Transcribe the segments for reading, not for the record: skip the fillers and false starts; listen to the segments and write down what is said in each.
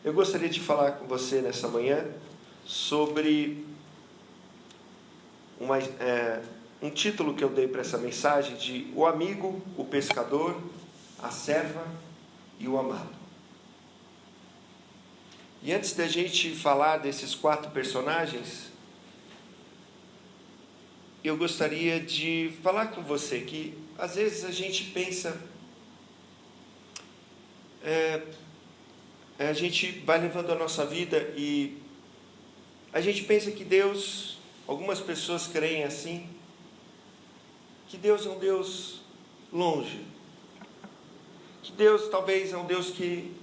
Eu gostaria de falar com você nessa manhã sobre um título que eu dei para essa mensagem de O Amigo, o Pescador, a Serva e o Amado. E antes da gente falar desses 4 personagens, eu gostaria de falar com você que às vezes a gente pensa, a gente vai levando a nossa vida e a gente pensa que Deus, algumas pessoas creem assim, que Deus é um Deus longe, que Deus talvez é um Deus que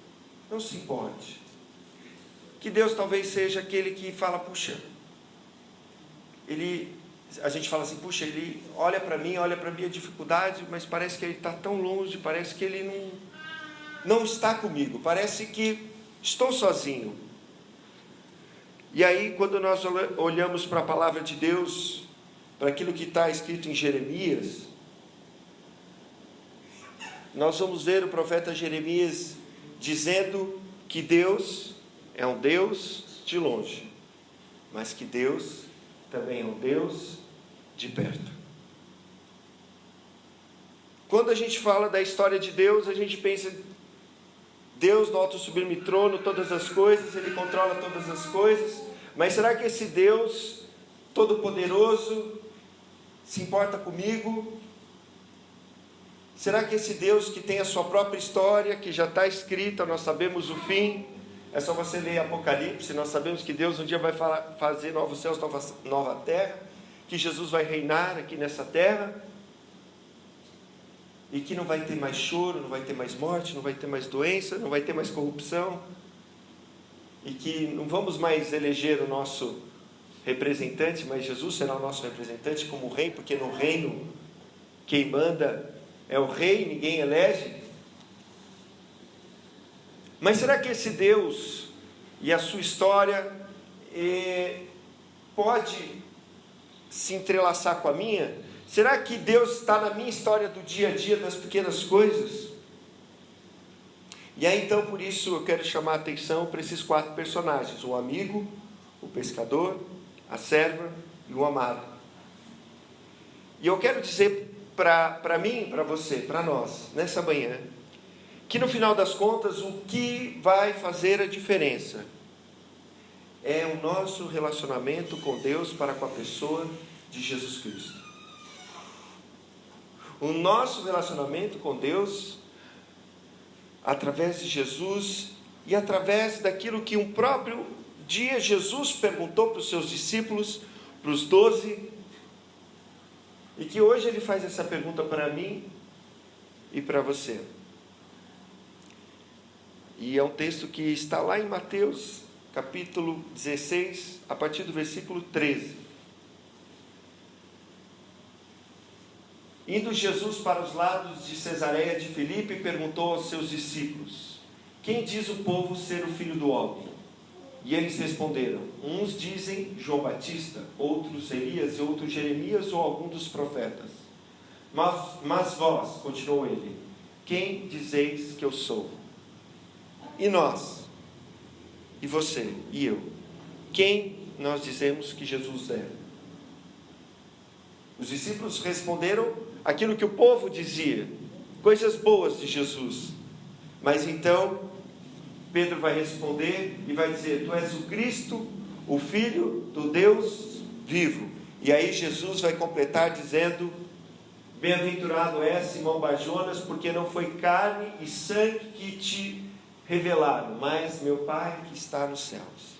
não se importe, que Deus talvez seja aquele que fala, puxa, a gente fala assim, puxa, ele olha para mim, olha para a minha dificuldade, mas parece que ele está tão longe, parece que ele não está comigo, parece que estou sozinho. E aí, quando nós olhamos para a palavra de Deus, para aquilo que está escrito em Jeremias, nós vamos ver o profeta Jeremias dizendo que Deus é um Deus de longe, mas que Deus também é um Deus de perto. Quando a gente fala da história de Deus, a gente pensa, Deus no alto sublime trono, todas as coisas, Ele controla todas as coisas, mas será que esse Deus todo-poderoso se importa comigo? Será que esse Deus que tem a sua própria história, que já está escrita, nós sabemos o fim, é só você ler Apocalipse, nós sabemos que Deus um dia vai fazer novos céus, nova terra, que Jesus vai reinar aqui nessa terra, e que não vai ter mais choro, não vai ter mais morte, não vai ter mais doença, não vai ter mais corrupção, e que não vamos mais eleger o nosso representante, mas Jesus será o nosso representante como rei, porque no reino quem manda é o rei, ninguém elege. Mas será que esse Deus e a sua história pode se entrelaçar com a minha? Será que Deus está na minha história do dia a dia, das pequenas coisas? E aí então, por isso, eu quero chamar a atenção para esses 4 personagens: o amigo, o pescador, a serva e o amado. E eu quero dizer para mim, para você, para nós, nessa manhã, que no final das contas, o que vai fazer a diferença é o nosso relacionamento com Deus para com a pessoa de Jesus Cristo. O nosso relacionamento com Deus, através de Jesus e através daquilo que um próprio dia Jesus perguntou para os seus discípulos, para os 12, e que hoje Ele faz essa pergunta para mim e para você. E é um texto que está lá em Mateus, capítulo 16, a partir do versículo 13. Indo Jesus para os lados de Cesareia de Filipe, perguntou aos seus discípulos: quem diz o povo ser o Filho do Homem? E eles responderam: uns dizem João Batista, outros Elias, e outros Jeremias ou algum dos profetas. Mas vós, continuou ele, quem dizeis que eu sou? E nós? E você? E eu? Quem nós dizemos que Jesus é? Os discípulos responderam aquilo que o povo dizia, coisas boas de Jesus. Mas então Pedro vai responder e vai dizer: tu és o Cristo, o Filho do Deus vivo. E aí Jesus vai completar dizendo: bem-aventurado és, Simão Bar-Jonas, porque não foi carne e sangue que te revelaram, mas meu Pai que está nos céus.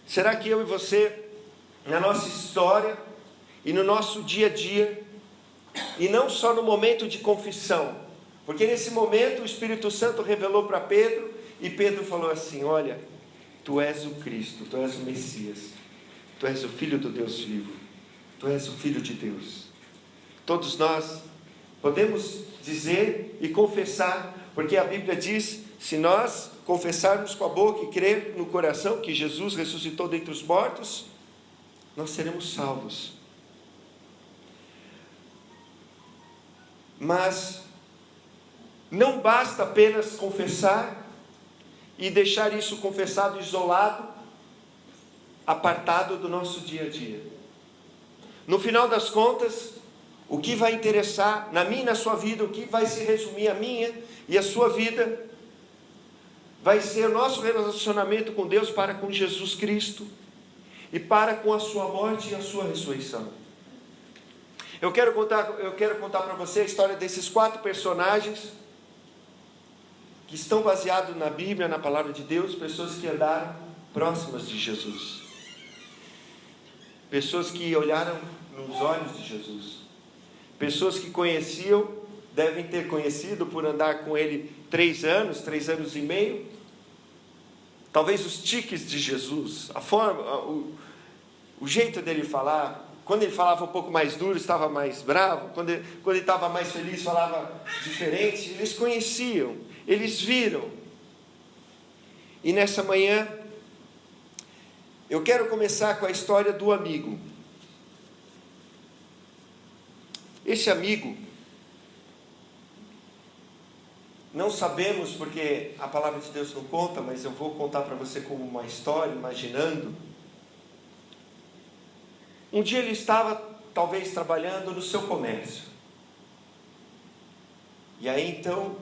Será que eu e você, na nossa história e no nosso dia a dia, e não só no momento de confissão, porque nesse momento o Espírito Santo revelou para Pedro, e Pedro falou assim: olha, tu és o Cristo, tu és o Messias, tu és o Filho do Deus vivo, tu és o Filho de Deus. Todos nós podemos dizer e confessar, porque a Bíblia diz: se nós confessarmos com a boca e crer no coração que Jesus ressuscitou dentre os mortos, nós seremos salvos. Mas Não basta apenas confessar e deixar isso confessado, isolado, apartado do nosso dia a dia. No final das contas, o que vai interessar na minha e na sua vida, o que vai se resumir a minha e a sua vida, vai ser o nosso relacionamento com Deus para com Jesus Cristo e para com a sua morte e a sua ressurreição. Eu quero contar para você a história desses 4 personagens que estão baseados na Bíblia, na palavra de Deus, pessoas que andaram próximas de Jesus, pessoas que olharam nos olhos de Jesus, pessoas que conheciam, devem ter conhecido por andar com ele 3 anos e meio, talvez os tiques de Jesus, a forma, o jeito dele falar. Quando ele falava um pouco mais duro, estava mais bravo. Quando ele estava mais feliz, falava diferente. Eles conheciam, eles viram. E nessa manhã, eu quero começar com a história do amigo. Esse amigo, não sabemos porque a palavra de Deus não conta, mas eu vou contar para você como uma história, imaginando. Um dia ele estava, talvez, trabalhando no seu comércio. E aí então,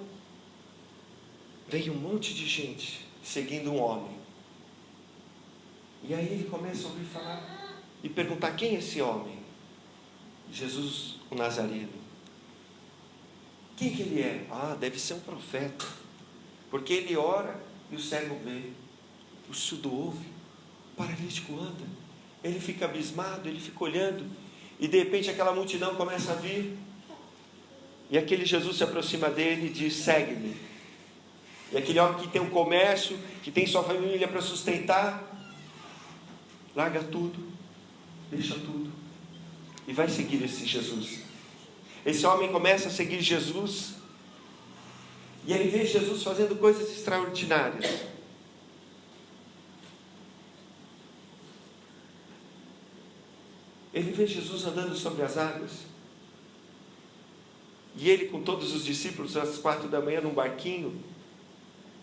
veio um monte de gente seguindo um homem. E aí ele começa a ouvir falar e perguntar: quem é esse homem? Jesus, o Nazareno. Quem que ele é? Ah, deve ser um profeta, porque ele ora e o cego vê, o surdo ouve, o paralítico anda. Ele fica abismado, ele fica olhando, e de repente aquela multidão começa a vir, e aquele Jesus se aproxima dele e diz: segue-me. E aquele homem que tem um comércio, que tem sua família para sustentar, larga tudo, deixa tudo, e vai seguir esse Jesus. Esse homem começa a seguir Jesus, e ele vê Jesus fazendo coisas extraordinárias. Ele vê Jesus andando sobre as águas, e ele com todos os discípulos às 4 da manhã num barquinho,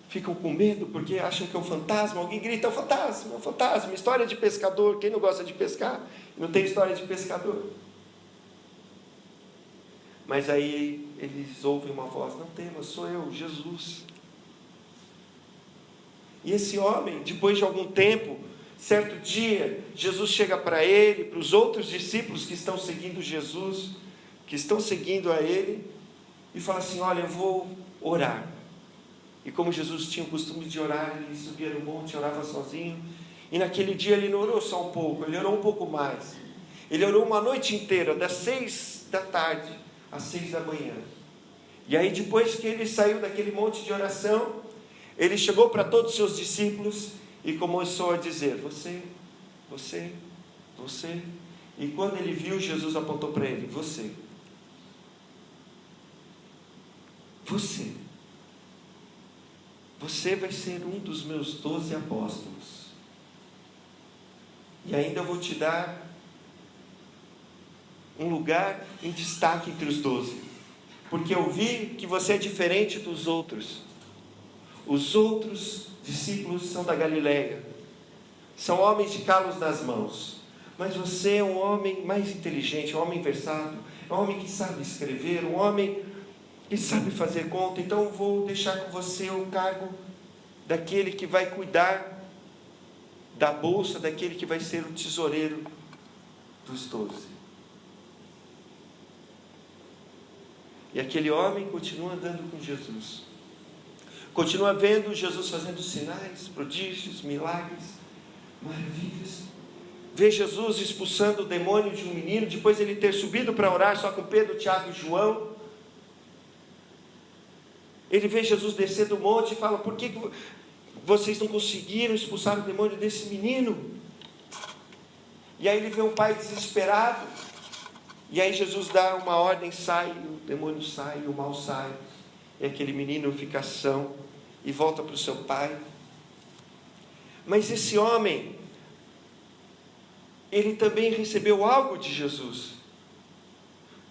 ficam com medo porque acham que é um fantasma. Alguém grita: é um fantasma, é um fantasma. História de pescador. Quem não gosta de pescar? Não tem história de pescador. Mas aí eles ouvem uma voz: não temas, sou eu, Jesus. E esse homem, depois de algum tempo, certo dia, Jesus chega para ele, para os outros discípulos que estão seguindo Jesus, que estão seguindo a ele, e fala assim: olha, eu vou orar. E como Jesus tinha o costume de orar, ele subia no monte, orava sozinho. E naquele dia ele não orou só um pouco, ele orou um pouco mais. Ele orou uma noite inteira, das 6 da tarde às 6 da manhã. E aí depois que ele saiu daquele monte de oração, ele chegou para todos os seus discípulos e começou a dizer: você, você, você. E quando ele viu, Jesus apontou para ele: você, você. Você vai ser um dos meus 12 apóstolos. E ainda vou te dar um lugar em destaque entre os 12. Porque eu vi que você é diferente dos outros. Os outros discípulos são da Galileia. São homens de calos nas mãos. Mas você é um homem mais inteligente, um homem versátil, um homem que sabe escrever, um homem que sabe fazer conta. Então eu vou deixar com você o cargo daquele que vai cuidar da bolsa, daquele que vai ser o tesoureiro dos 12. E aquele homem continua andando com Jesus, continua vendo Jesus fazendo sinais, prodígios, milagres, maravilhas. Vê Jesus expulsando o demônio de um menino, depois ele ter subido para orar só com Pedro, Tiago e João. Ele vê Jesus descer do monte e fala: por que vocês não conseguiram expulsar o demônio desse menino? E aí ele vê um pai desesperado, e aí Jesus dá uma ordem, sai, o demônio sai, o mal sai, e aquele menino fica são e volta para o seu pai. Mas esse homem, ele também recebeu algo de Jesus.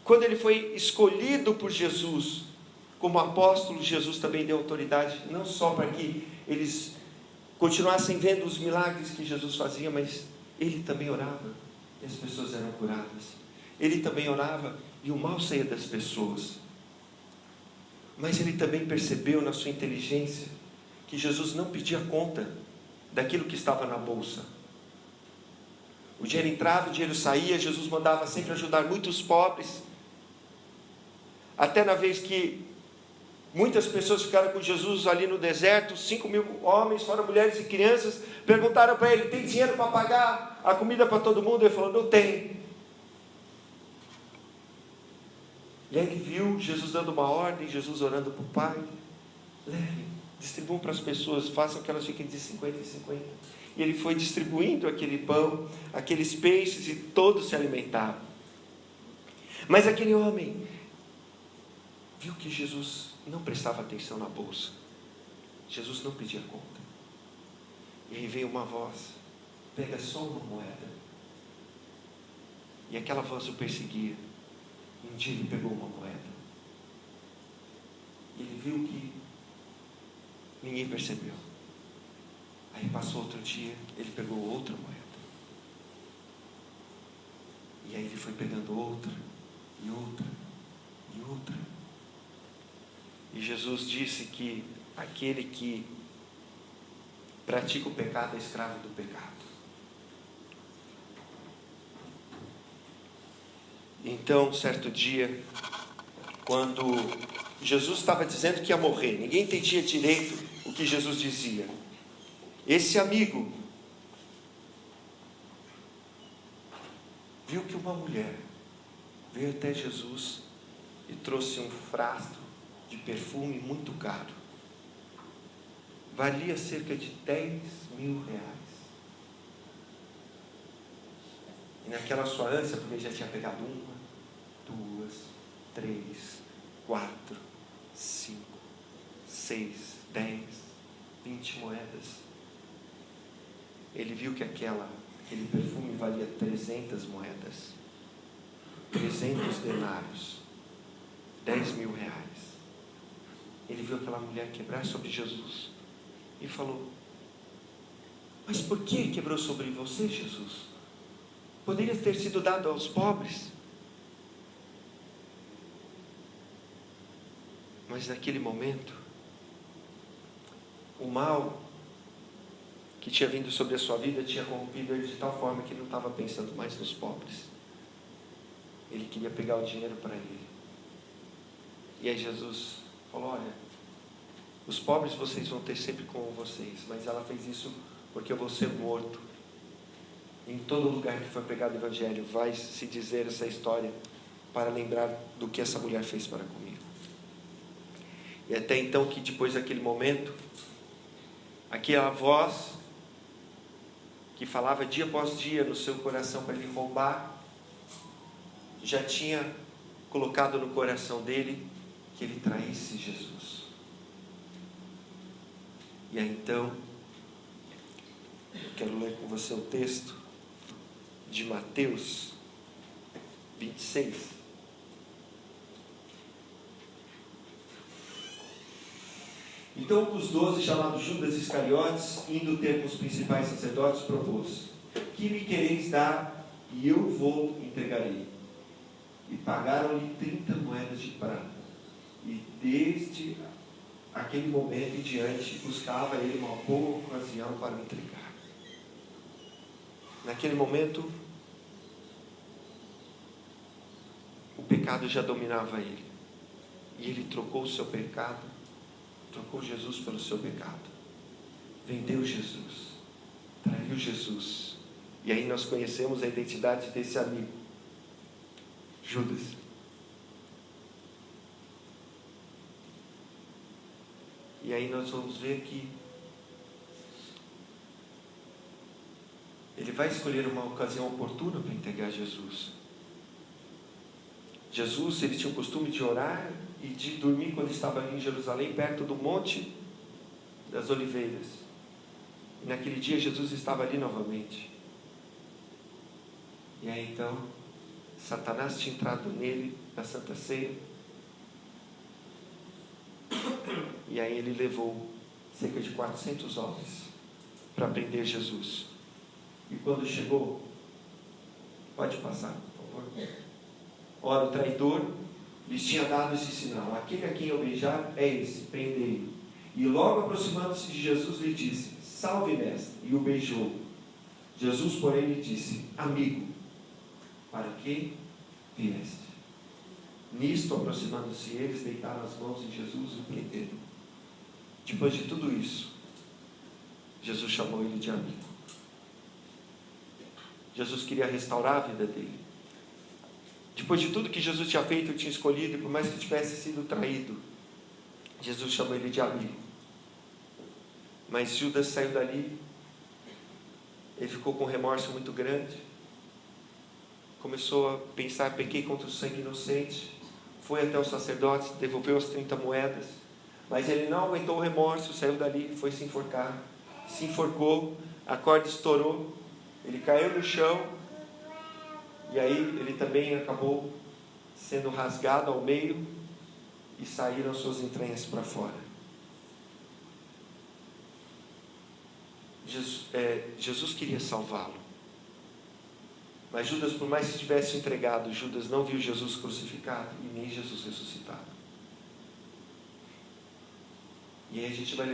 Quando ele foi escolhido por Jesus Como apóstolo, Jesus também deu autoridade, não só para que eles continuassem vendo os milagres que Jesus fazia, mas ele também orava e as pessoas eram curadas. Ele também orava e o mal saía das pessoas. Mas ele também percebeu na sua inteligência que Jesus não pedia conta daquilo que estava na bolsa. O dinheiro entrava, o dinheiro saía, Jesus mandava sempre ajudar muitos pobres. Até na vez que muitas pessoas ficaram com Jesus ali no deserto, 5.000 homens, fora mulheres e crianças, perguntaram para ele: tem dinheiro para pagar a comida para todo mundo? Ele falou: não tem. E aí ele viu Jesus dando uma ordem, Jesus orando para o Pai: levem, distribuam para as pessoas, façam que elas fiquem de 50 em 50. E ele foi distribuindo aquele pão, aqueles peixes, e todos se alimentavam. Mas aquele homem viu que Jesus não prestava atenção na bolsa. Jesus não pedia conta. E aí veio uma voz: pega só uma moeda. E aquela voz o perseguia. E um dia ele pegou uma moeda. E ele viu que ninguém percebeu. Aí passou outro dia, ele pegou outra moeda. E aí ele foi pegando outra, e outra, e outra. E Jesus disse que aquele que pratica o pecado é escravo do pecado. Então, certo dia, quando Jesus estava dizendo que ia morrer, ninguém entendia direito o que Jesus dizia. Esse amigo viu que uma mulher veio até Jesus e trouxe um frasco de perfume muito caro. Valia cerca de 10.000 reais. E naquela sua ânsia, porque ele já tinha pegado 1, 2, 3, 4, 5, 6, 10, 20 moedas. Ele viu que aquele perfume valia 300 moedas, 300 denários, 10.000 reais. Ele viu aquela mulher quebrar sobre Jesus e falou: mas por que quebrou sobre você, Jesus? Poderia ter sido dado aos pobres. Mas naquele momento, o mal que tinha vindo sobre a sua vida tinha corrompido ele de tal forma que ele não estava pensando mais nos pobres. Ele queria pegar o dinheiro para ele. E aí Jesus falou: olha, os pobres vocês vão ter sempre com vocês, mas ela fez isso porque eu vou ser morto. Em todo lugar que foi pregado o Evangelho vai se dizer essa história para lembrar do que essa mulher fez para comigo. E até então, que depois daquele momento, aquela voz que falava dia após dia no seu coração para ele roubar, já tinha colocado no coração dele que ele traísse Jesus. E aí então, eu quero ler com você o texto de Mateus 26. Então um dos 12, chamado Judas Iscariotes, indo ter com os principais sacerdotes, propôs: que me quereis dar, e eu vou entregarei. E pagaram-lhe 30 moedas de prata. E desde aquele momento em diante, buscava ele uma boa ocasião para o entregar. Naquele momento, o pecado já dominava ele. E ele trocou o seu pecado, trocou Jesus pelo seu pecado. Vendeu Jesus, traiu Jesus. E aí nós conhecemos a identidade desse amigo, Judas. E aí nós vamos ver que ele vai escolher uma ocasião oportuna para entregar Jesus. Jesus, ele tinha o costume de orar e de dormir quando estava ali em Jerusalém, perto do Monte das Oliveiras. E naquele dia Jesus estava ali novamente. E aí então, Satanás tinha entrado nele na Santa Ceia. E aí ele levou cerca de 400 homens para prender Jesus. E quando chegou, pode passar, por favor. Ora, o traidor lhes tinha dado esse sinal: aquele a quem eu beijar é esse, prendei-o. E logo aproximando-se de Jesus, lhe disse: salve, mestre, e o beijou. Jesus, porém, lhe disse: amigo, para que vieste? Nisto, aproximando-se eles, deitaram as mãos em Jesus e o prenderam. Depois de tudo isso, Jesus chamou ele de amigo. Jesus queria restaurar a vida dele. Depois de tudo que Jesus tinha feito, tinha escolhido, e por mais que tivesse sido traído, Jesus chamou ele de amigo. Mas Judas saiu dali, ele ficou com um remorso muito grande, começou a pensar: pequei contra o sangue inocente. Foi até os sacerdotes, devolveu as 30 moedas, mas ele não aguentou o remorso, saiu dali, foi se enforcar, se enforcou, a corda estourou, ele caiu no chão, e aí ele também acabou sendo rasgado ao meio, e saíram suas entranhas para fora. Jesus queria salvá-lo, mas Judas, por mais que tivesse entregado, Judas não viu Jesus crucificado e nem Jesus ressuscitado. E aí a gente vai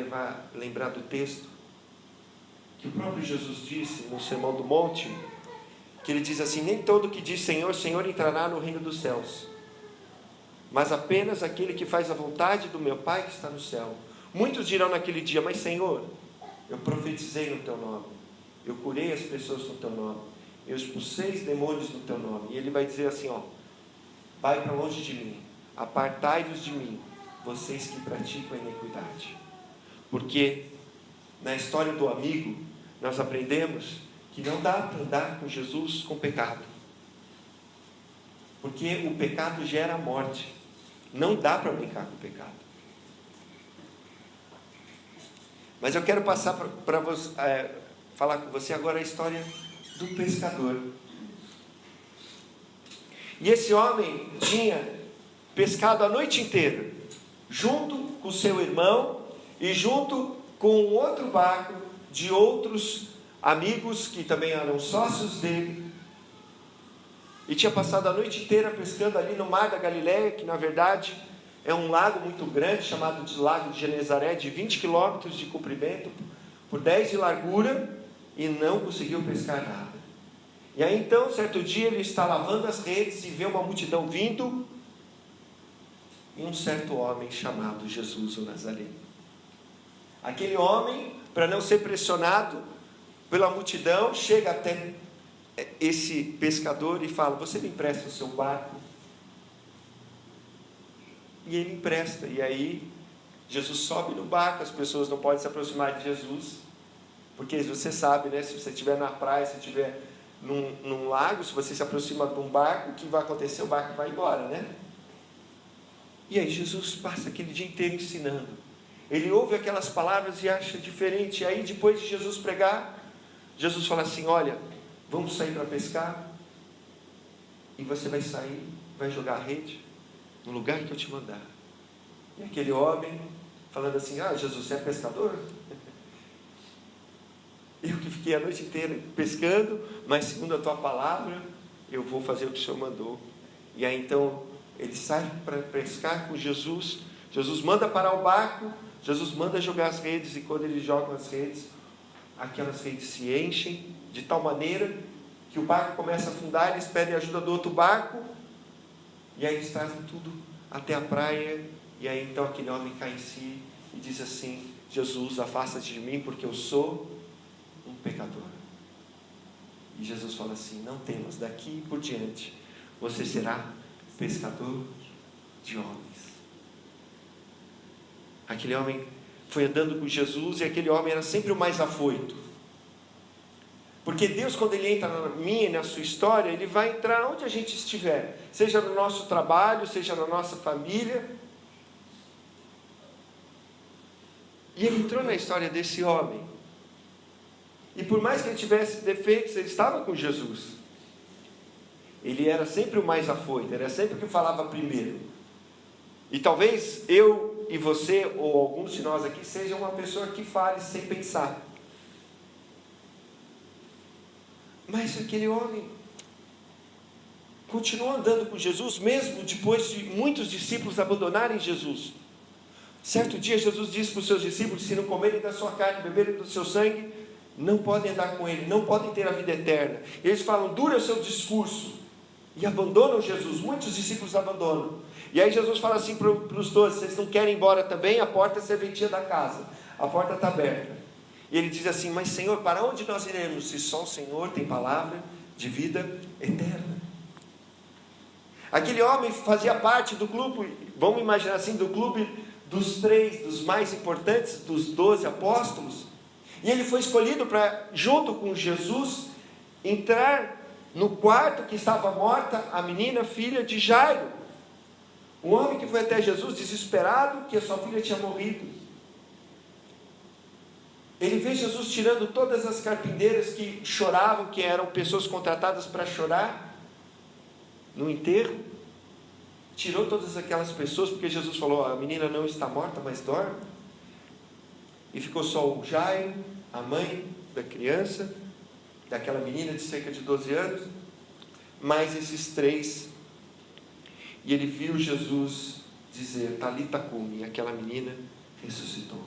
lembrar do texto que o próprio Jesus disse no Sermão do Monte, que ele diz assim: nem todo que diz Senhor, Senhor entrará no reino dos céus, mas apenas aquele que faz a vontade do meu Pai que está no céu. Muitos dirão naquele dia: mas Senhor, eu profetizei no teu nome, eu curei as pessoas no teu nome, eu expulsei os demônios no teu nome. E ele vai dizer assim: vai para longe de mim, apartai-vos de mim, vocês que praticam a iniquidade. Porque na história do amigo, nós aprendemos que não dá para andar com Jesus com pecado, porque o pecado gera morte. Não dá para brincar com o pecado. Mas eu quero passar para você, falar com você agora a história do pescador. E esse homem tinha pescado a noite inteira, junto com seu irmão e junto com um outro barco de outros amigos que também eram sócios dele, e tinha passado a noite inteira pescando ali no mar da Galileia, que na verdade é um lago muito grande, chamado de Lago de Genezaré, de 20 quilômetros de comprimento, por 10 de largura, e não conseguiu pescar nada. E aí então, certo dia, ele está lavando as redes e vê uma multidão vindo, e um certo homem chamado Jesus o Nazareno. Aquele homem, para não ser pressionado pela multidão, chega até esse pescador e fala: você me empresta o seu barco? E ele empresta. E aí Jesus sobe no barco. As pessoas não podem se aproximar de Jesus, porque você sabe, né? Se você estiver na praia, se estiver num lago, se você se aproxima de um barco, o que vai acontecer? O barco vai embora, né? E aí Jesus passa aquele dia inteiro ensinando. Ele ouve aquelas palavras e acha diferente. E aí, depois de Jesus pregar, Jesus fala assim: olha, vamos sair para pescar, e você vai sair, vai jogar a rede no lugar que eu te mandar. E aquele homem falando assim: Jesus, você é pescador? Eu que fiquei a noite inteira pescando, mas segundo a tua palavra, eu vou fazer o que o Senhor mandou. E aí então, ele sai para pescar com Jesus. Jesus manda parar o barco, Jesus manda jogar as redes, e quando eles jogam as redes, aquelas redes se enchem de tal maneira que o barco começa a afundar. Eles pedem ajuda do outro barco, e aí eles trazem tudo até a praia. E aí então aquele homem cai em si e diz assim: Jesus, afasta-te de mim, porque eu sou um pecador. E Jesus fala assim: não temas, daqui por diante você será pescador de homens. Aquele homem foi andando com Jesus, e aquele homem era sempre o mais afoito, porque Deus, quando Ele entra na minha e na sua história, Ele vai entrar onde a gente estiver, seja no nosso trabalho, seja na nossa família. E Ele entrou na história desse homem, e por mais que ele tivesse defeitos, ele estava com Jesus. Ele era sempre o mais afoito, era sempre o que falava primeiro. E talvez eu e você, ou alguns de nós aqui, seja uma pessoa que fale sem pensar. Mas aquele homem continuou andando com Jesus, mesmo depois de muitos discípulos abandonarem Jesus. Certo dia Jesus disse para os seus discípulos: se não comerem da sua carne, beberem do seu sangue, não podem andar com ele, não podem ter a vida eterna. Eles falam: dura o seu discurso, e abandonam Jesus. Muitos discípulos abandonam. E aí Jesus fala assim para os 12: vocês não querem ir embora também? A porta é serventia da casa, a porta está aberta. E ele diz assim: mas Senhor, para onde nós iremos, se só o Senhor tem palavra de vida eterna? Aquele homem fazia parte do clube, vamos imaginar assim, do clube dos 3, dos mais importantes, dos 12 apóstolos. E ele foi escolhido para, junto com Jesus, entrar no quarto que estava morta a menina, filha de Jairo. Um homem que foi até Jesus desesperado, que a sua filha tinha morrido. Ele vê Jesus tirando todas as carpinteiras que choravam, que eram pessoas contratadas para chorar no enterro. Tirou todas aquelas pessoas, porque Jesus falou: a menina não está morta, mas dorme. E ficou só o Jairo, a mãe da criança, daquela menina de cerca de 12 anos, mais esses 3. E ele viu Jesus dizer: Talita cumi, e aquela menina ressuscitou.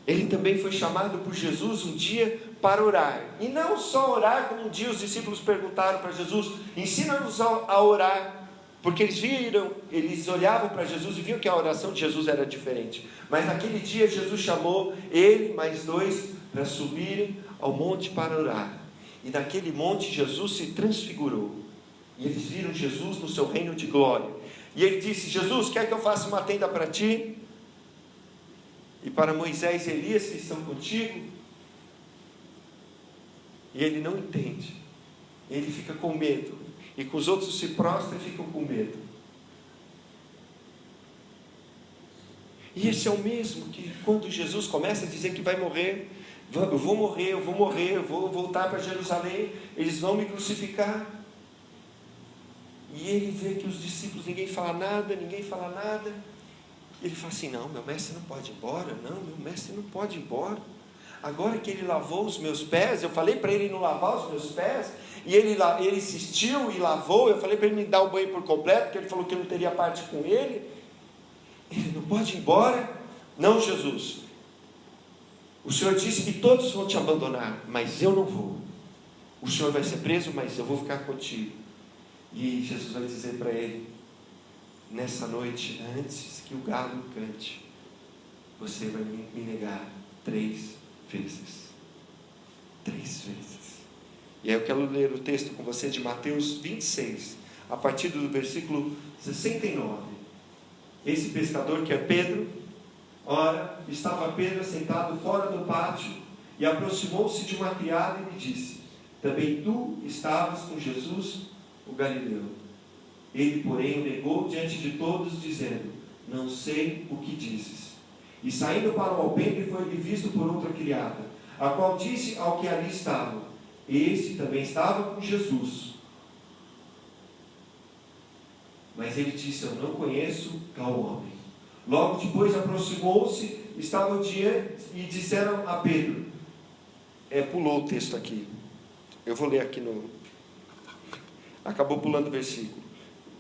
Ele também foi chamado por Jesus um dia para orar. E não só orar, como um dia os discípulos perguntaram para Jesus: ensina-nos a orar. Porque eles olhavam para Jesus e viam que a oração de Jesus era diferente. Mas naquele dia Jesus chamou ele, mais 2, para subirem ao monte para orar. E naquele monte Jesus se transfigurou. E eles viram Jesus no seu reino de glória. E ele disse: Jesus, quer que eu faça uma tenda para ti? E para Moisés e Elias que estão contigo? E ele não entende. Ele fica com medo. E com os outros se prostram e ficam com medo. E esse é o mesmo que quando Jesus começa a dizer que vai morrer, eu vou morrer, eu vou voltar para Jerusalém, eles vão me crucificar. E ele vê que os discípulos, ninguém fala nada. Ele fala assim: não, meu mestre não pode ir embora. Meu mestre não pode ir embora. Agora que ele lavou os meus pés, eu falei para ele não lavar os meus pés, e ele insistiu e lavou. Eu falei para ele me dar o banho por completo, porque ele falou que eu não teria parte com ele. Ele não pode ir embora. Não, Jesus, o Senhor disse que todos vão te abandonar, mas eu não vou. O Senhor vai ser preso, mas eu vou ficar contigo. E Jesus vai dizer para ele: nessa noite, antes que o galo cante, você vai me negar 3 vezes. 3 vezes. E aí eu quero ler o texto com você de Mateus 26, a partir do versículo 69. Esse pescador, que é Pedro, ora, estava Pedro sentado fora do pátio, e aproximou-se de uma criada e lhe disse: também tu estavas com Jesus, o Galileu. Ele, porém, o negou diante de todos, dizendo: não sei o que dizes. E saindo para o alpendre, foi-lhe visto por outra criada, a qual disse ao que ali estava: este também estava com Jesus. Mas ele disse: eu não conheço tal homem. Logo depois aproximou-se, estavam diante e disseram a Pedro. Pulou o texto aqui. Eu vou ler aqui no... Acabou pulando o versículo.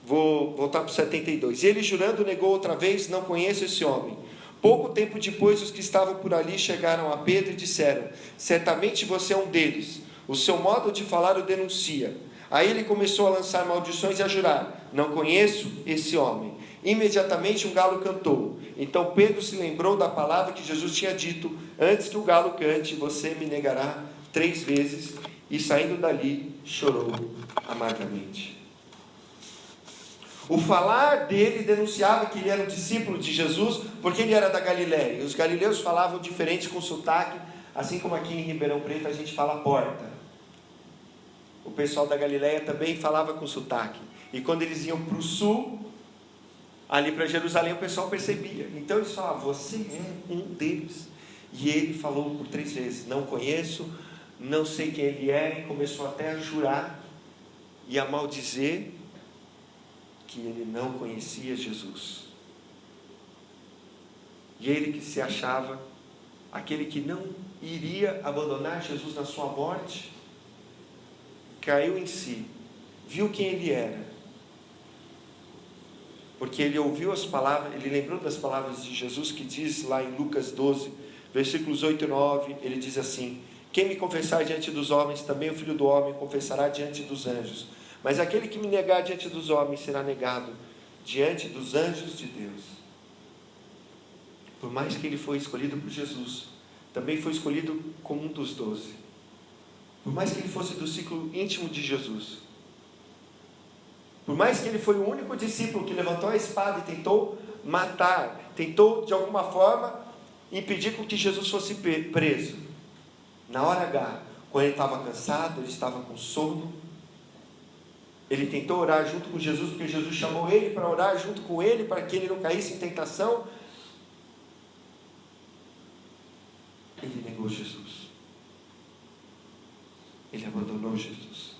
Vou voltar para o 72. E ele, jurando, negou outra vez: não conheço esse homem. Pouco tempo depois, os que estavam por ali chegaram a Pedro e disseram: certamente você é um deles. O seu modo de falar o denuncia. Aí ele começou a lançar maldições e a jurar: não conheço esse homem. Imediatamente um galo cantou. Então Pedro se lembrou da palavra que Jesus tinha dito: antes que o galo cante, você me negará 3 vezes. E saindo dali, chorou amargamente. O falar dele denunciava que ele era um discípulo de Jesus, porque ele era da Galiléia. E os galileus falavam diferente, com sotaque, assim como aqui em Ribeirão Preto a gente fala porta. O pessoal da Galiléia também falava com sotaque. E quando eles iam para o sul, ali para Jerusalém, o pessoal percebia. Então eles falavam: você é um deles. E ele falou por 3 vezes: não conheço, não sei quem ele é. E começou até a jurar e a maldizer que ele não conhecia Jesus. E ele que se achava aquele que não iria abandonar Jesus na sua morte, caiu em si, viu quem ele era, porque ele ouviu as palavras, ele lembrou das palavras de Jesus, que diz lá em Lucas 12, versículos 8 e 9, ele diz assim: quem me confessar diante dos homens, também o Filho do Homem confessará diante dos anjos, mas aquele que me negar diante dos homens, será negado diante dos anjos de Deus. Por mais que ele foi escolhido por Jesus, também foi escolhido como um dos 12. Por mais que ele fosse do ciclo íntimo de Jesus, por mais que ele foi o único discípulo que levantou a espada e tentou matar, tentou de alguma forma impedir com que Jesus fosse preso, na hora H, quando ele estava cansado, ele estava com sono, ele tentou orar junto com Jesus, porque Jesus chamou ele para orar junto com ele, para que ele não caísse em tentação. Ele negou Jesus. Ele abandonou Jesus.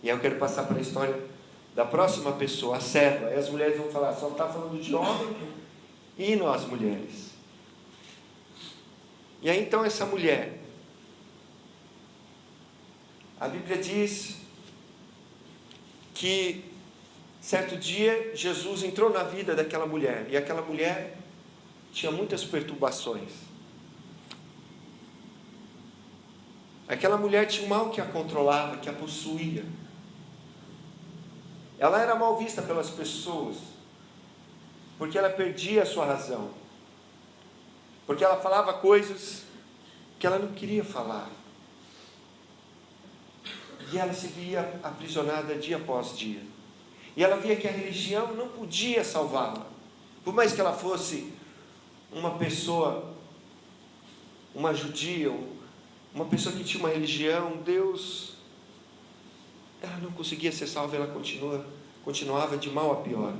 E aí eu quero passar para a história da próxima pessoa, a serva. Aí as mulheres vão falar, só está falando de homem e nós mulheres. E aí então essa mulher, a Bíblia diz que certo dia Jesus entrou na vida daquela mulher, e aquela mulher tinha muitas perturbações. Aquela mulher tinha um mal que a controlava, que a possuía. Ela era mal vista pelas pessoas, porque ela perdia a sua razão, porque ela falava coisas que ela não queria falar, e ela se via aprisionada dia após dia, e ela via que a religião não podia salvá-la, por mais que ela fosse uma pessoa, uma judia, uma pessoa que tinha uma religião, Deus, ela não conseguia ser salva, ela continuava de mal a pior.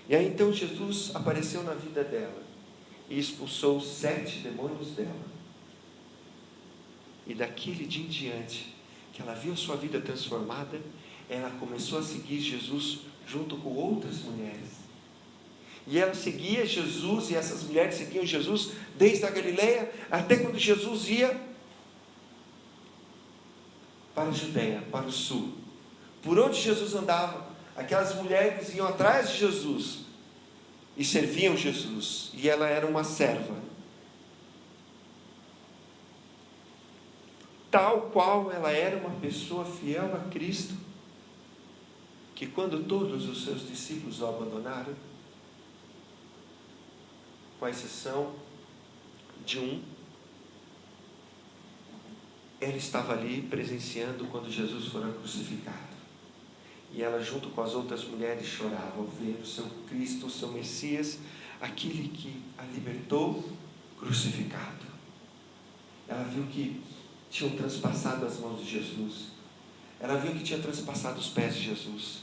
E aí então Jesus apareceu na vida dela e expulsou 7 demônios dela. E daquele dia em diante, que ela viu a sua vida transformada, ela começou a seguir Jesus junto com outras mulheres. E ela seguia Jesus, e essas mulheres seguiam Jesus desde a Galileia até quando Jesus ia para a Judeia, para o sul. Por onde Jesus andava, aquelas mulheres iam atrás de Jesus e serviam Jesus, e ela era uma serva. Tal qual ela era uma pessoa fiel a Cristo, que quando todos os seus discípulos o abandonaram, com exceção de um, ela estava ali presenciando quando Jesus foi crucificado. E ela, junto com as outras mulheres, chorava ao ver o seu Cristo, o seu Messias, aquele que a libertou, crucificado. Ela viu que tinham transpassado as mãos de Jesus. Ela viu que tinha transpassado os pés de Jesus.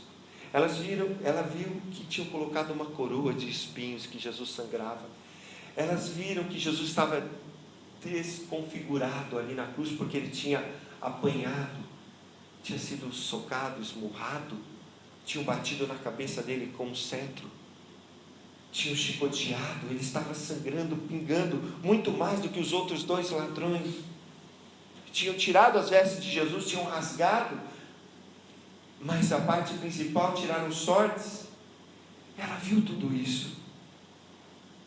Ela viu que tinham colocado uma coroa de espinhos, que Jesus sangrava. Elas viram que Jesus estava desconfigurado ali na cruz, porque ele tinha apanhado, tinha sido socado, esmurrado, tinham batido na cabeça dele com um cetro, tinham chicoteado, ele estava sangrando, pingando, muito mais do que os outros 2 ladrões. Tinham tirado as vestes de Jesus, tinham rasgado, mas a parte principal tiraram os sortes. Ela viu tudo isso.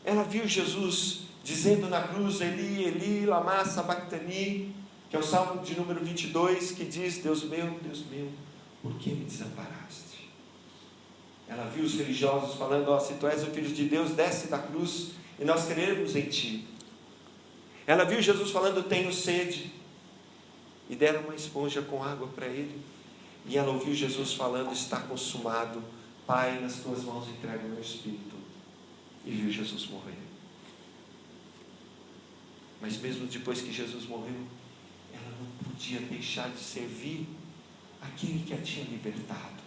Ela viu Jesus dizendo na cruz, Eli, Eli, lama sabachthani, que é o Salmo de número 22, que diz, Deus meu, por que me desamparaste? Ela viu os religiosos falando, se tu és o Filho de Deus, desce da cruz, e nós queremos em ti. Ela viu Jesus falando, tenho sede, e deram uma esponja com água para ele. E ela ouviu Jesus falando, está consumado, Pai, nas tuas mãos entrego o meu espírito. E viu Jesus morrer. Mas mesmo depois que Jesus morreu, ela não podia deixar de servir aquele que a tinha libertado.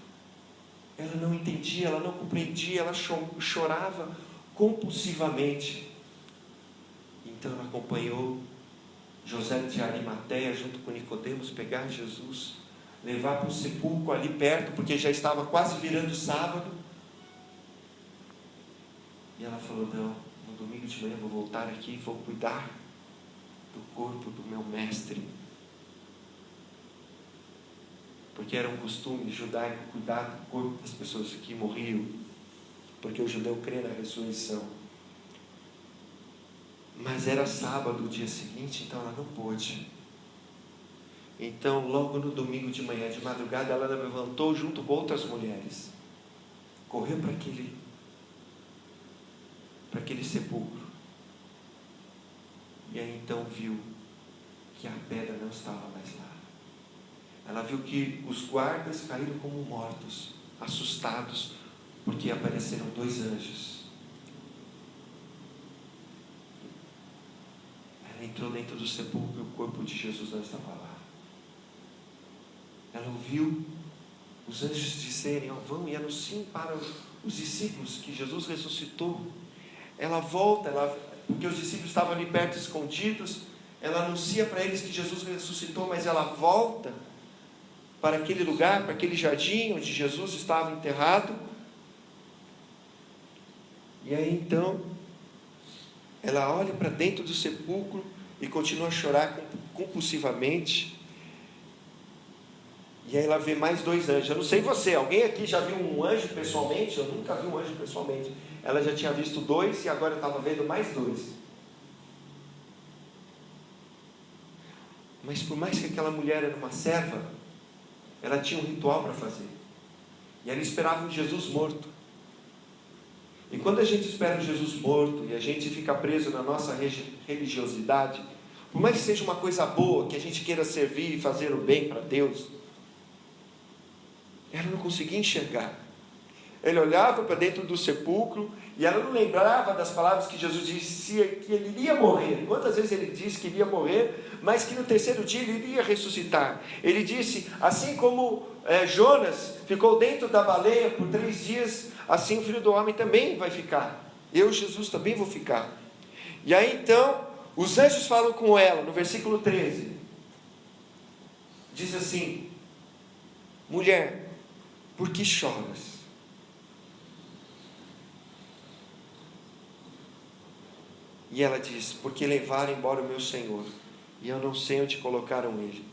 Ela não entendia, ela não compreendia, ela chorava compulsivamente. Então ela acompanhou José de Arimateia junto com Nicodemos pegar Jesus, levar para o sepulcro ali perto, porque já estava quase virando sábado. E ela falou: não, no domingo de manhã eu vou voltar aqui e vou cuidar do corpo do meu mestre. Porque era um costume judaico cuidar do corpo das pessoas que morriam, porque o judeu crê na ressurreição. Mas era sábado, o dia seguinte, então ela não pôde. Então, logo no domingo de manhã, de madrugada, ela levantou junto com outras mulheres, correu para aquele sepulcro, e aí então viu que a pedra não estava mais lá. Ela viu que os guardas caíram como mortos, assustados, porque apareceram 2 anjos. Ela entrou dentro do sepulcro e o corpo de Jesus não estava lá. Ela ouviu os anjos dizerem: vão e anunciem para os discípulos que Jesus ressuscitou. Ela volta, porque os discípulos estavam ali perto escondidos, ela anuncia para eles que Jesus ressuscitou, mas ela volta para aquele lugar, para aquele jardim onde Jesus estava enterrado. E aí então ela olha para dentro do sepulcro e continua a chorar compulsivamente. E aí ela vê mais 2 anjos. Eu não sei você, alguém aqui já viu um anjo pessoalmente? Eu nunca vi um anjo pessoalmente. Ela já tinha visto 2 e agora estava vendo mais 2. Mas por mais que aquela mulher era uma serva, ela tinha um ritual para fazer. E ela esperava um Jesus morto. E quando a gente espera um Jesus morto e a gente fica preso na nossa religiosidade, por mais que seja uma coisa boa, que a gente queira servir e fazer o bem para Deus, ela não conseguia enxergar. Ele olhava para dentro do sepulcro e ela não lembrava das palavras que Jesus disse que ele iria morrer. Quantas vezes ele disse que iria morrer, mas que no 3º dia ele iria ressuscitar. Ele disse: assim como Jonas ficou dentro da baleia por 3 dias, assim o Filho do Homem também vai ficar. Eu, Jesus, também vou ficar. E aí então, os anjos falam com ela, no versículo 13. Diz assim: mulher, por que choras? E ela diz: porque levaram embora o meu Senhor, e eu não sei onde colocaram ele.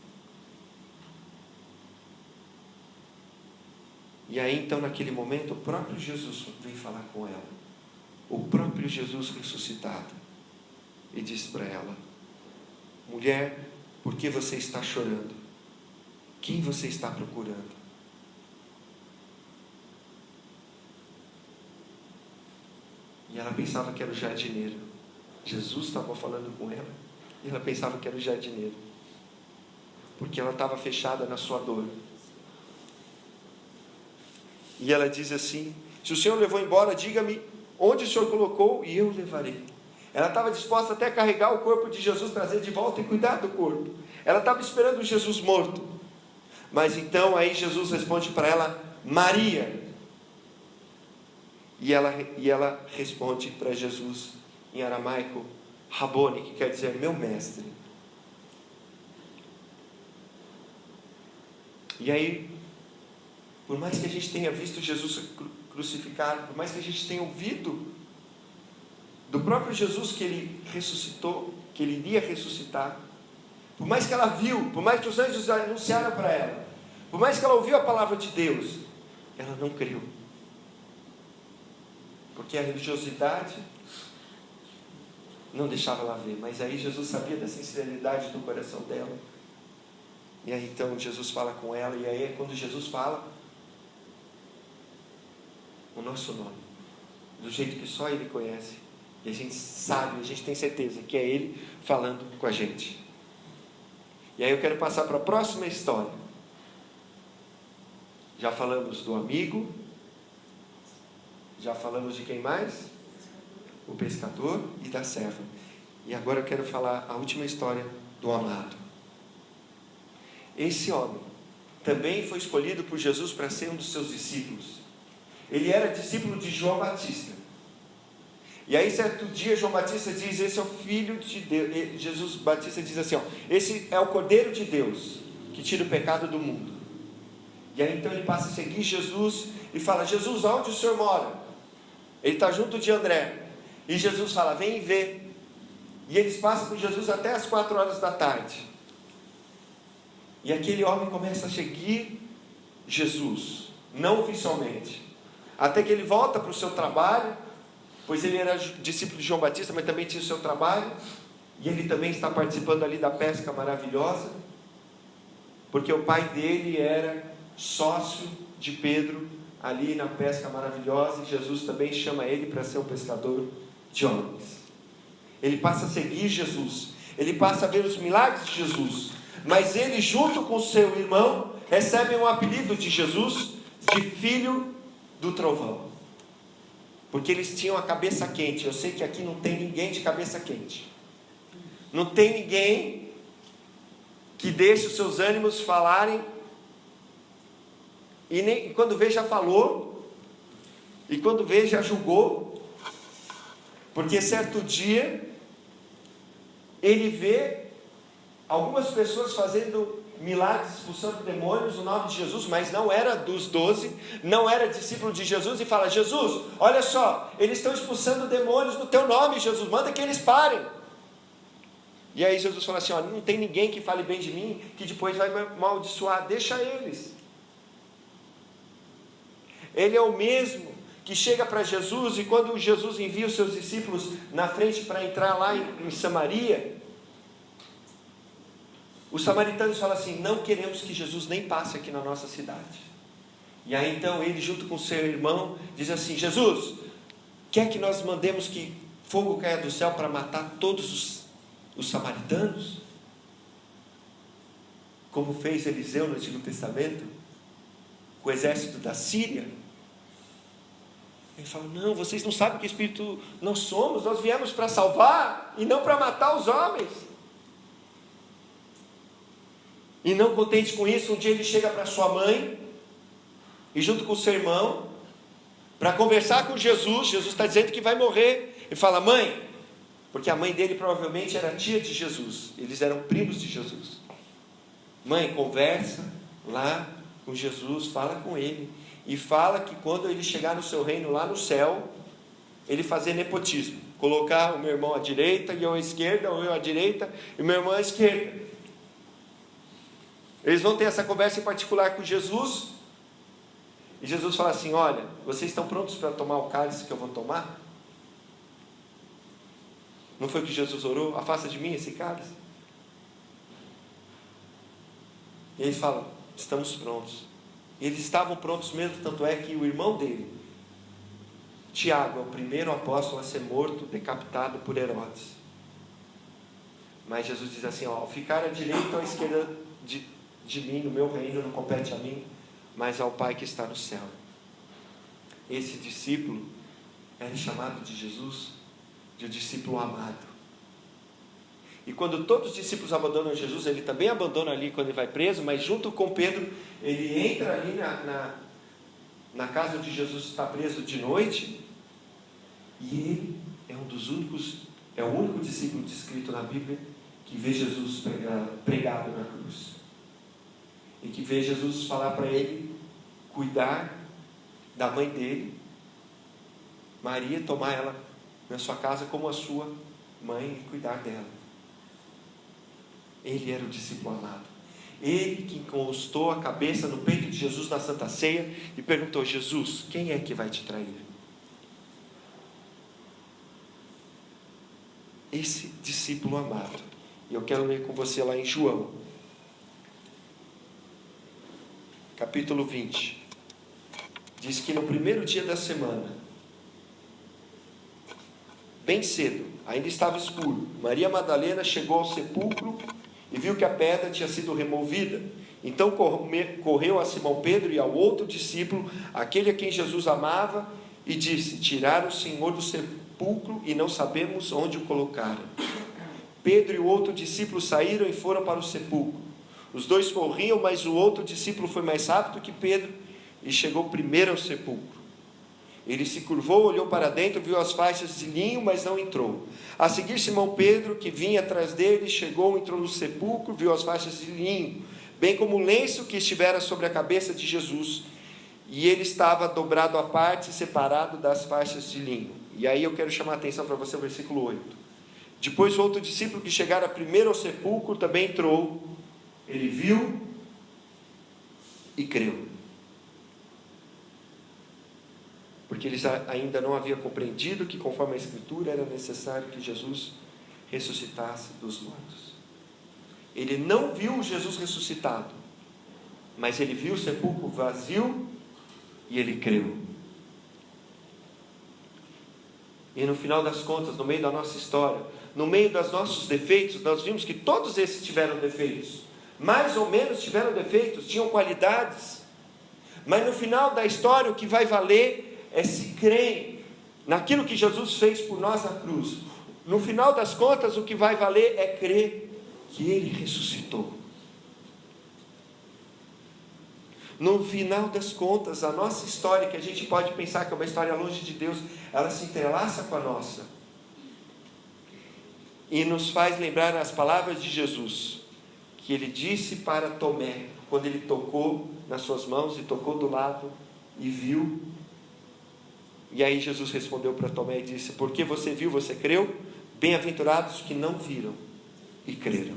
E aí então naquele momento o próprio Jesus vem falar com ela, o próprio Jesus ressuscitado, e diz para ela: mulher, por que você está chorando? Quem você está procurando? E ela pensava que era o jardineiro. Jesus estava falando com ela e ela pensava que era o jardineiro, porque ela estava fechada na sua dor. E ela diz assim: se o Senhor levou embora, diga-me onde o Senhor colocou e eu o levarei. Ela estava disposta até a carregar o corpo de Jesus, trazer de volta e cuidar do corpo. Ela estava esperando o Jesus morto. Mas então aí Jesus responde para ela: Maria. E ela responde para Jesus em aramaico, Rabone, que quer dizer meu mestre. E aí, por mais que a gente tenha visto Jesus crucificado, por mais que a gente tenha ouvido do próprio Jesus que ele ressuscitou, que ele iria ressuscitar, por mais que ela viu, por mais que os anjos anunciaram para ela, por mais que ela ouviu a palavra de Deus, ela não creu. Porque a religiosidade não deixava ela ver. Mas aí Jesus sabia da sinceridade do coração dela. E aí então Jesus fala com ela. E aí é quando Jesus fala o nosso nome, do jeito que só Ele conhece. E a gente sabe, a gente tem certeza que é Ele falando com a gente. E aí eu quero passar para a próxima história. Já falamos do amigo. Já falamos de quem mais? O pescador e da serva. E agora eu quero falar a última história do amado. Esse homem também foi escolhido por Jesus para ser um dos seus discípulos. Ele era discípulo de João Batista. E aí certo dia João Batista diz: esse é o Filho de Deus. Jesus Batista diz assim: esse é o Cordeiro de Deus, que tira o pecado do mundo. E aí então ele passa a seguir Jesus e fala: Jesus, onde o Senhor mora? Ele está junto de André. E Jesus fala: vem e vê. E eles passam com Jesus até as 4 da tarde. E aquele homem começa a seguir Jesus, não oficialmente, até que ele volta para o seu trabalho, pois ele era discípulo de João Batista, mas também tinha o seu trabalho, e ele também está participando ali da pesca maravilhosa, porque o pai dele era sócio de Pedro ali na pesca maravilhosa, e Jesus também chama ele para ser um pescador de homens. Ele passa a seguir Jesus, ele passa a ver os milagres de Jesus, mas ele, junto com seu irmão, recebe um apelido de Jesus de filho do trovão, porque eles tinham a cabeça quente. Eu sei que aqui não tem ninguém de cabeça quente, não tem ninguém que deixe os seus ânimos falarem, e nem quando vê já falou, e quando vê já julgou, porque certo dia ele vê algumas pessoas fazendo milagres, expulsando demônios no nome de Jesus, mas não era dos 12, não era discípulo de Jesus, e fala: Jesus, olha só, eles estão expulsando demônios no teu nome, Jesus, manda que eles parem. E aí Jesus fala assim: olha, não tem ninguém que fale bem de mim, que depois vai me amaldiçoar, deixa eles. Ele é o mesmo que chega para Jesus, e quando Jesus envia os seus discípulos na frente para entrar lá em Samaria, os samaritanos falam assim: não queremos que Jesus nem passe aqui na nossa cidade. E aí então ele, junto com seu irmão, diz assim: Jesus, quer que nós mandemos que fogo caia do céu para matar todos os samaritanos? Como fez Eliseu no Antigo Testamento, com o exército da Síria. Ele fala: não, vocês não sabem que espírito nós somos, nós viemos para salvar e não para matar os homens. E não contente com isso, um dia ele chega para sua mãe, e junto com o seu irmão, para conversar com Jesus. Jesus está dizendo que vai morrer. Ele fala: mãe, porque a mãe dele provavelmente era tia de Jesus, eles eram primos de Jesus. Mãe, conversa lá com Jesus, fala com ele, e fala que quando ele chegar no seu reino lá no céu, ele fazer nepotismo, colocar o meu irmão à direita e eu à esquerda, ou eu à direita e o meu irmão à esquerda. Eles vão ter essa conversa em particular com Jesus, e Jesus fala assim: olha, vocês estão prontos para tomar o cálice que eu vou tomar? Não foi que Jesus orou: afasta de mim esse cálice? E eles falam: estamos prontos. E eles estavam prontos mesmo, tanto é que o irmão dele, Tiago, é o primeiro apóstolo a ser morto, decapitado por Herodes. Mas Jesus diz assim: ó, ficar à direita ou à esquerda de mim, no meu reino, não compete a mim, mas ao Pai que está no céu. Esse discípulo era chamado de Jesus de um discípulo amado. E quando todos os discípulos abandonam Jesus, ele também abandona ali quando ele vai preso, mas junto com Pedro, ele entra ali na casa onde Jesus está preso de noite, e ele é o único discípulo descrito na Bíblia que vê Jesus pregado na cruz, e que vê Jesus falar para ele cuidar da mãe dele, Maria, tomar ela na sua casa como a sua mãe e cuidar dela. Ele era o discípulo amado. Ele que encostou a cabeça no peito de Jesus na Santa Ceia e perguntou: Jesus, quem é que vai te trair? Esse discípulo amado. E eu quero ler com você lá em João, capítulo 20. Diz que no primeiro dia da semana, bem cedo, ainda estava escuro, Maria Madalena chegou ao sepulcro e viu que a pedra tinha sido removida. Então correu a Simão Pedro e ao outro discípulo, aquele a quem Jesus amava, e disse: tiraram o Senhor do sepulcro e não sabemos onde o colocaram. Pedro e o outro discípulo saíram e foram para o sepulcro. Os dois corriam, mas o outro discípulo foi mais rápido que Pedro e chegou primeiro ao sepulcro. Ele se curvou, olhou para dentro, viu as faixas de linho, mas não entrou. A seguir, Simão Pedro, que vinha atrás dele, chegou, entrou no sepulcro, viu as faixas de linho, bem como o lenço que estivera sobre a cabeça de Jesus. e ele estava dobrado à parte, separado das faixas de linho. E aí eu quero chamar a atenção para você o versículo 8. Depois o outro discípulo que chegara primeiro ao sepulcro também entrou, ele viu e creu. Porque eles ainda não haviam compreendido que, conforme a Escritura, era necessário que Jesus ressuscitasse dos mortos. Ele não viu Jesus ressuscitado, mas ele viu o sepulcro vazio e ele creu. E no final das contas, no meio da nossa história, no meio dos nossos defeitos, nós vimos que todos esses tiveram defeitos. Mais ou menos tiveram defeitos, tinham qualidades. Mas no final da história, o que vai valer é se creem naquilo que Jesus fez por nós na cruz. No final das contas, o que vai valer é crer que Ele ressuscitou. No final das contas, a nossa história, que a gente pode pensar que é uma história longe de Deus, ela se entrelaça com a nossa. E nos faz lembrar as palavras de Jesus, que Ele disse para Tomé, quando Ele tocou nas suas mãos, e tocou do lado, e viu. E aí Jesus respondeu para Tomé e disse: porque você viu, você creu? Bem-aventurados que não viram e creram.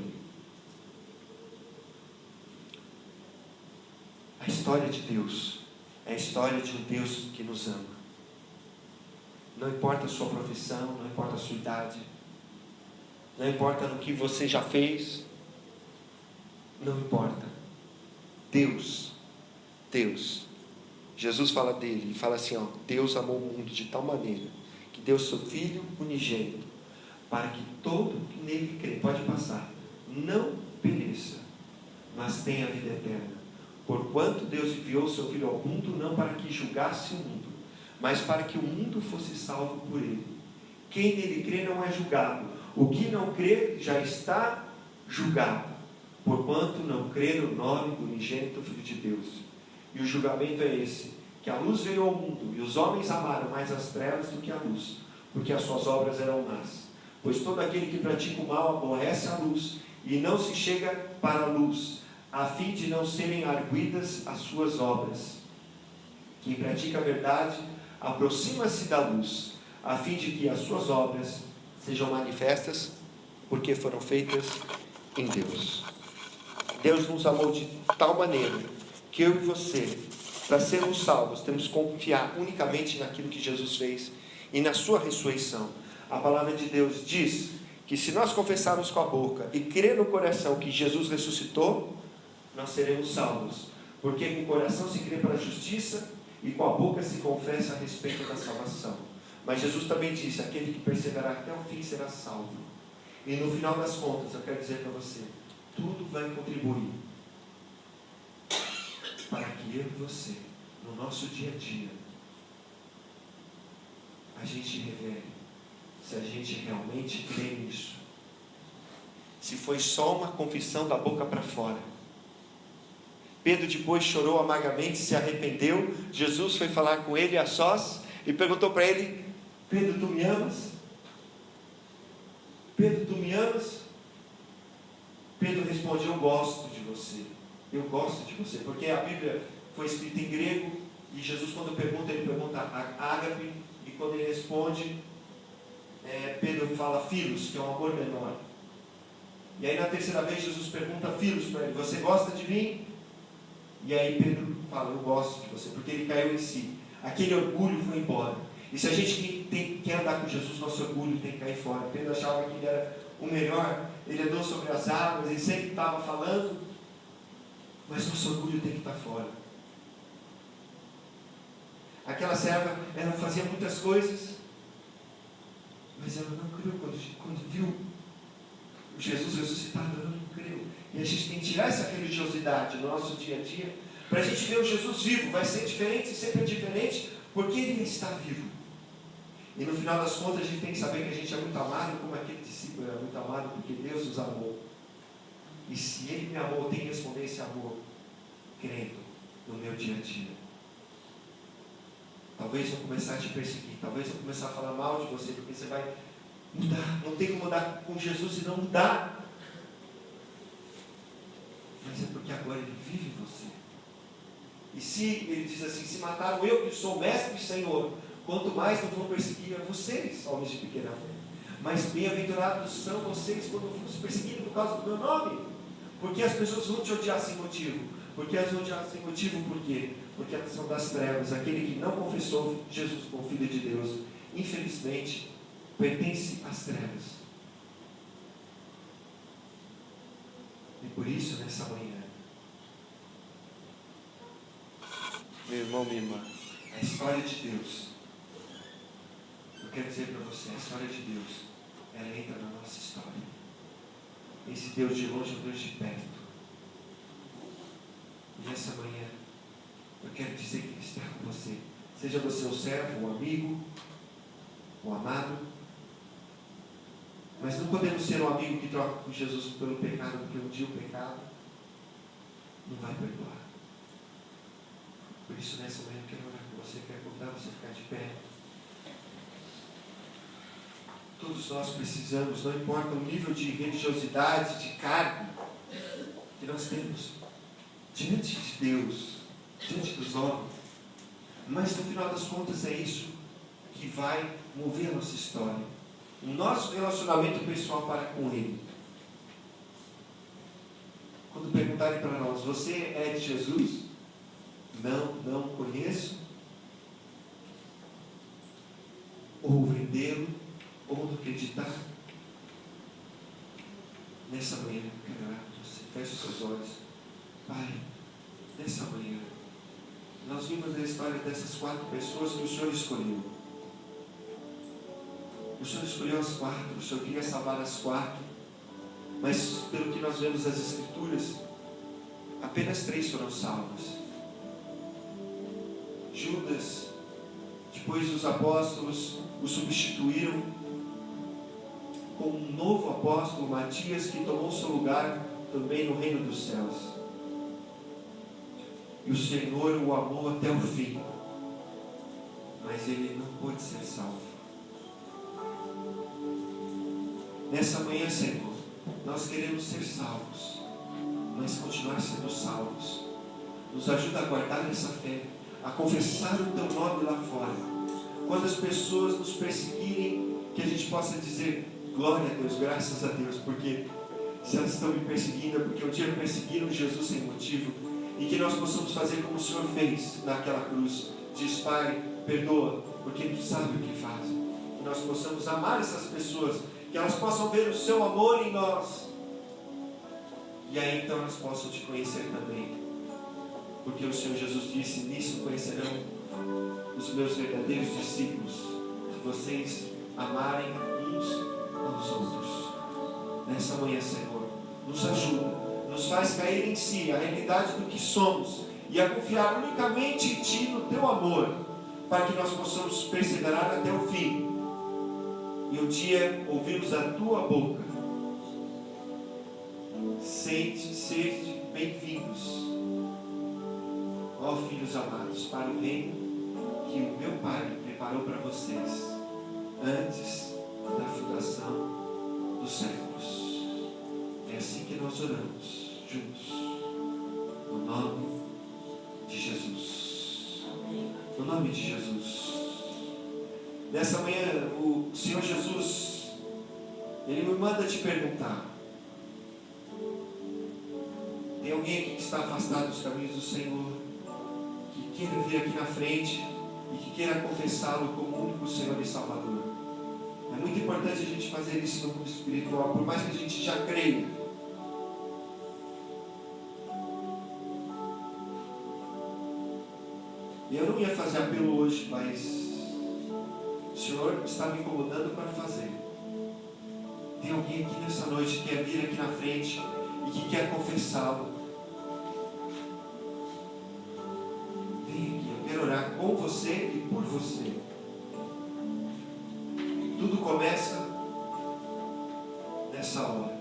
A história de Deus é a história de um Deus que nos ama. Não importa a sua profissão, não importa a sua idade, não importa no que você já fez, não importa. Deus, Jesus fala dele e fala assim, Deus amou o mundo de tal maneira que deu seu Filho unigênito, para que todo que nele crê, pode passar, não pereça, mas tenha a vida eterna. Porquanto Deus enviou seu Filho ao mundo, não para que julgasse o mundo, mas para que o mundo fosse salvo por ele. Quem nele crê não é julgado. O que não crê já está julgado, porquanto não crê no nome do unigênito Filho de Deus. E o julgamento é esse, que a luz veio ao mundo, e os homens amaram mais as trevas do que a luz, porque as suas obras eram más. Pois todo aquele que pratica o mal aborrece a luz, e não se chega para a luz, a fim de não serem arguidas as suas obras. Quem pratica a verdade aproxima-se da luz, a fim de que as suas obras sejam manifestas, porque foram feitas em Deus. Deus nos amou de tal maneira que eu e você, para sermos salvos, temos que confiar unicamente naquilo que Jesus fez e na sua ressurreição. A palavra de Deus diz que se nós confessarmos com a boca e crer no coração que Jesus ressuscitou, nós seremos salvos. Porque com o coração se crê para a justiça e com a boca se confessa a respeito da salvação. Mas Jesus também disse: aquele que perseverar até o fim será salvo. E no final das contas, eu quero dizer para você, tudo vai contribuir para que eu e você, no nosso dia a dia, a gente revele se a gente realmente crê nisso. Se foi só uma confissão da boca para fora. Pedro depois chorou amargamente, se arrependeu. Jesus foi falar com ele a sós e perguntou para ele: Pedro, tu me amas? Pedro, tu me amas? Pedro responde: eu gosto de você. Eu gosto de você. Porque a Bíblia foi escrita em grego, e Jesus, quando pergunta, ele pergunta ágape, e quando ele responde, Pedro fala filos, que é um amor menor. E aí na terceira vez Jesus pergunta filos para ele: você gosta de mim? E aí Pedro fala: eu gosto de você, porque ele caiu em si. Aquele orgulho foi embora. E se a gente quer andar com Jesus, nosso orgulho tem que cair fora. Pedro achava que ele era o melhor, ele andou sobre as águas, ele sempre estava falando, mas nosso orgulho tem que estar fora. Aquela serva, ela fazia muitas coisas, mas ela não creu quando viu Jesus ressuscitado, ela não creu. E a gente tem que tirar essa religiosidade no nosso dia a dia, para a gente ver o Jesus vivo. Vai ser diferente, sempre é diferente, porque Ele está vivo. E no final das contas, a gente tem que saber que a gente é muito amado, como aquele discípulo era muito amado, porque Deus nos amou. E se Ele me amou, eu tenho que responder esse amor crendo no meu dia a dia. Talvez eu começar a te perseguir, talvez eu começar a falar mal de você, porque você vai mudar. Não tem como mudar com Jesus e não mudar. Mas é porque agora Ele vive em você. E se ele diz assim, se mataram eu que sou mestre e Senhor, quanto mais não vão perseguir a vocês, homens de pequena fé. Mas bem-aventurados são vocês quando vos perseguirem por causa do meu nome. Porque as pessoas vão te odiar sem motivo. Porque elas vão te odiar sem motivo, por quê? Porque elas são das trevas. Aquele que não confessou Jesus como Filho de Deus, infelizmente, pertence às trevas. E por isso, nessa manhã, meu irmão, minha irmã, a história de Deus, eu quero dizer para você, a história de Deus, ela entra na nossa história. Esse Deus de longe é um Deus de perto. E nessa manhã, eu quero dizer que Ele está com você. Seja você um servo, um amigo, um amado. Mas não podemos ser um amigo que troca com Jesus pelo pecado, porque um dia o pecado não vai perdoar. Por isso, nessa manhã, eu quero orar com você, quero convidar você a ficar de pé. Todos nós precisamos, não importa o nível de religiosidade, de cargo que nós temos diante de Deus, diante dos homens, mas no final das contas é isso que vai mover a nossa história, o nosso relacionamento pessoal para com Ele. Quando perguntarem para nós, você é de Jesus? Não conheço. Ou vendê-lo, ou não acreditar. Nessa manhã, eu quero orar por você. Feche os seus olhos. Pai, nessa manhã, nós vimos a história dessas 4 pessoas que o Senhor escolheu. O Senhor escolheu as 4, o Senhor queria salvar as 4, mas pelo que nós vemos nas Escrituras, apenas 3 foram salvas. Judas, depois os apóstolos o substituíram com um novo apóstolo, Matias, que tomou seu lugar também no reino dos céus. E o Senhor o amou até o fim, mas ele não pôde ser salvo. Nessa manhã, Senhor, nós queremos ser salvos, mas continuar sendo salvos. Nos ajuda a guardar essa fé, a confessar o Teu nome lá fora. Quando as pessoas nos perseguirem, que a gente possa dizer, glória a Deus, graças a Deus, porque se elas estão me perseguindo, é porque um dia perseguiram Jesus sem motivo. E que nós possamos fazer como o Senhor fez naquela cruz. Diz, Pai, perdoa, porque Tu sabes o que fazem. Que nós possamos amar essas pessoas, que elas possam ver o Seu amor em nós. E aí então elas possam Te conhecer também. Porque o Senhor Jesus disse, nisso conhecerão os meus verdadeiros discípulos, se vocês amarem uns aos outros. Nessa manhã, Senhor, nos ajuda, nos faz cair em si a realidade do que somos e a confiar unicamente em Ti, no Teu amor, para que nós possamos perseverar até o fim e um dia ouvirmos a Tua boca. Sede bem-vindos, ó filhos amados, para o reino que o meu Pai preparou para vocês antes da fundação dos séculos. É assim que nós oramos juntos, no nome de Jesus. No nome de Jesus. Nessa manhã, o Senhor Jesus, Ele me manda te perguntar: tem alguém aqui que está afastado dos caminhos do Senhor, que queira vir aqui na frente e que queira confessá-lo como o único Senhor e Salvador? É muito importante a gente fazer isso no mundo espiritual, por mais que a gente já creia. Eu não ia fazer apelo hoje, mas o Senhor está me incomodando para fazer. Tem alguém aqui nessa noite que quer vir aqui na frente e que quer confessá-lo? Vem aqui, eu quero orar com você e por você. Tudo começa nessa hora.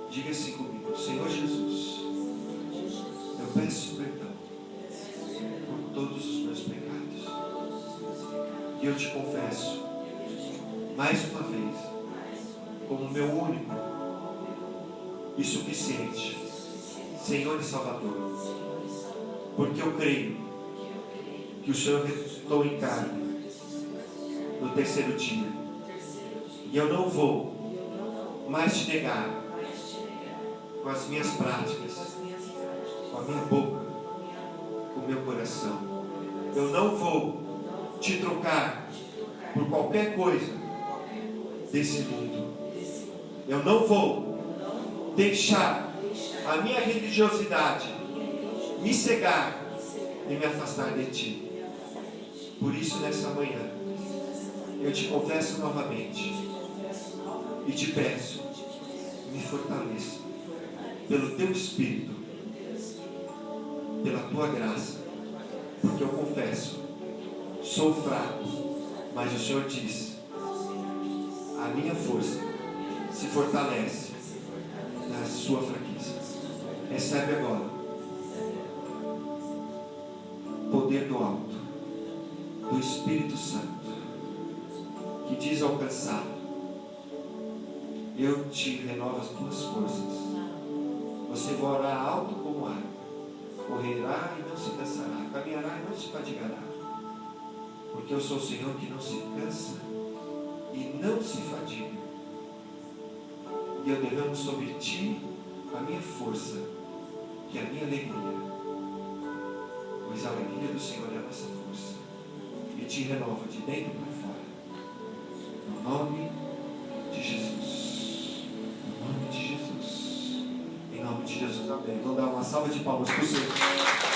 Diga assim comigo: Senhor Jesus, eu peço perdão por todos os meus pecados. E eu te confesso, mais uma vez, como meu único e suficiente, Senhor e Salvador, porque eu creio que o Senhor ressuscitou em carne no terceiro dia, e eu não vou mais te negar com as minhas práticas, com a minha boca, com o meu coração. Eu não vou te trocar por qualquer coisa desse mundo. Eu não vou deixar a minha religiosidade me cegar e me afastar de ti. Por isso, nessa manhã, eu te confesso novamente e te peço, me fortaleça pelo teu Espírito, pela tua graça, porque eu confesso, sou fraco, mas o Senhor diz, a minha força se fortalece na sua fraqueza. Recebe agora poder do alto, do Espírito Santo, que diz ao cansado, eu te renovo as tuas forças. Você voará alto como ar, correrá e não se cansará, caminhará e não se fadigará, porque eu sou o Senhor que não se cansa e não se fadiga, e eu derramo sobre ti a minha força, que é a minha alegria, pois a alegria do Senhor é a nossa força, e te renova de dentro para fora, no nome de Jesus, no nome de Jesus, em nome de Jesus, amém. Vamos dar uma salva de palmas para o Senhor.